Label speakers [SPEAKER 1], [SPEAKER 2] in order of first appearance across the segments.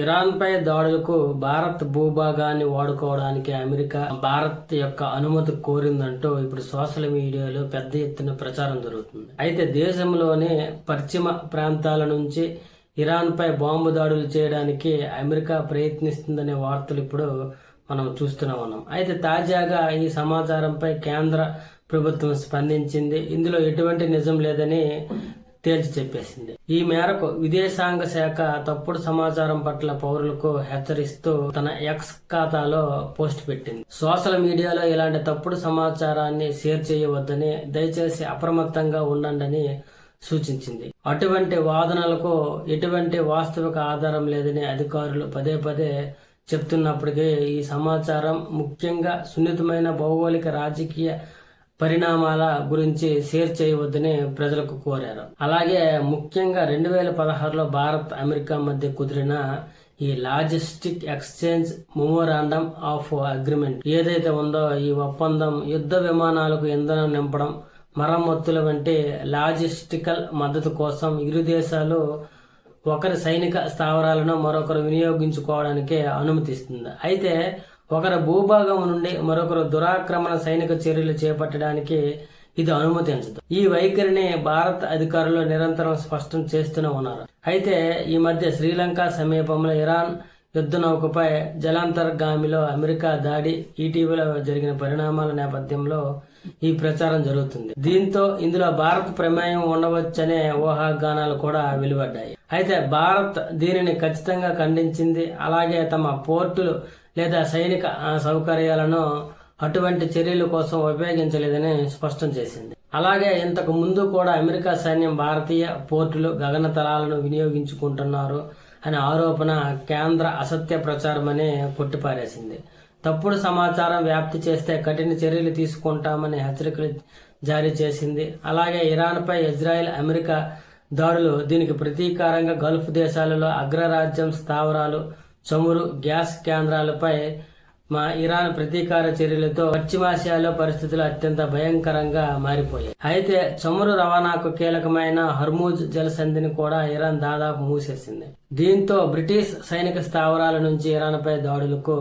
[SPEAKER 1] Iran పై దాడులకు భారత్ భూభాగాన్ని వాడుకోవడానికి అమెరికా భారత్ యొక్క అనుమతి కోరిందంటూ ఇప్పుడు సోషల్ మీడియాలో పెద్ద ఎత్తున ప్రచారం జరుగుతుంది. అయితే దేశంలోని పశ్చిమ ప్రాంతాల నుంచి ఇరాన్ పై బాంబు దాడులు చేయడానికి అమెరికా ప్రయత్నిస్తుందనే వార్తలు ఇప్పుడు మనం చూస్తూనే ఉన్నాం. అయితే తాజాగా ఈ సమాచారంపై కేంద్ర ప్రభుత్వం స్పందించింది. ఇందులో ఎటువంటి నిజం లేదని తేల్చి చెప్పేసింది. ఈ మేరకు విదేశాంగ శాఖ తప్పుడు సమాచారం పట్ల పౌరులకు హెచ్చరిస్తూ తన ఎక్స్ ఖాతాలో పోస్ట్ పెట్టింది. సోషల్ మీడియాలో ఇలాంటి తప్పుడు సమాచారాన్ని షేర్ చేయవద్దని, దయచేసి అప్రమత్తంగా ఉండండి సూచించింది. అటువంటి వాదనలకు ఎటువంటి వాస్తవిక ఆధారం లేదని అధికారులు పదే పదే చెప్తున్నప్పటికీ ఈ సమాచారం ముఖ్యంగా సున్నితమైన భౌగోళిక రాజకీయ పరిణామాల గురించి షేర్ చేయవద్దని ప్రజలకు కోరారు. అలాగే ముఖ్యంగా 2016లో భారత్ అమెరికా మధ్య కుదిరిన ఈ logistic exchange memorandum of agreement ఏదైతే ఉందో, ఈ ఒప్పందం యుద్ధ విమానాలకు ఇంధనం నింపడం, మరమ్మతుల వంటి లాజిస్టికల్ మద్దతు కోసం ఇరు దేశాలు ఒకరి సైనిక స్థావరాలను మరొకరు వినియోగించుకోవడానికి అనుమతిస్తుంది. అయితే ఒకరి భూభాగం నుండి మరొకరు దురాక్రమణ సైనిక చర్యలు చేపట్టడానికి ఇది అనుమతించదు. ఈ వైఖరిని భారత్ అధికారులు నిరంతరం స్పష్టం చేస్తూనే ఉన్నారు. అయితే ఈ మధ్య శ్రీలంక సమీపంలో ఇరాన్ యుద్ధ నౌకపై జలాంతర్గామిలో అమెరికా దాడి ఇటీవల జరిగిన పరిణామాల నేపథ్యంలో ఈ ప్రచారం జరుగుతుంది. దీంతో ఇందులో భారత్ ప్రమేయం ఉండవచ్చనే ఊహాగానాలు కూడా వెలువడ్డాయి. అయితే భారత్ దీనిని ఖచ్చితంగా ఖండించింది. అలాగే తమ పోర్టులు లేదా సైనిక సౌకర్యాలను అటువంటి చర్యల కోసం ఉపయోగించలేదని స్పష్టం చేసింది. అలాగే ఇంతకు ముందు కూడా అమెరికా సైన్యం భారతీయ పోర్టులు, గగనతలాలను వినియోగించుకుంటున్నారు అనే ఆరోపణ కేంద్ర అసత్య ప్రచారమని కొట్టిపారేసింది. తప్పుడు సమాచారం వ్యాప్తి చేస్తే కఠిన చర్యలు తీసుకుంటామని హెచ్చరికలు జారీ చేసింది. అలాగే ఇరాన్పై ఇజ్రాయెల్, అమెరికా దాడులు దీనికి ప్రతీకారంగా గల్ఫ్ దేశాలలో అగ్రరాజ్యం స్థావరాలు, చమురు, గ్యాస్ కేంద్రాలపై ఇరాన్ ప్రతీకార చర్యలతో పశ్చిమాసియాలో పరిస్థితులు అత్యంత భయంకరంగా మారిపోయాయి. అయితే చమురు రవాణాకు కీలకమైన హర్మూజ్ జలసంధిని కూడా ఇరాన్ దాదాపు మూసేసింది. దీంతో బ్రిటిష్ సైనిక స్థావరాల నుంచి ఇరాన్పై దాడులకు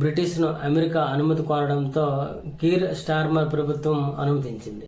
[SPEAKER 1] బ్రిటిష్ను అమెరికా అనుమతి కోరడంతో కీర్ స్టార్మర్ ప్రభుత్వం అనుమతించింది.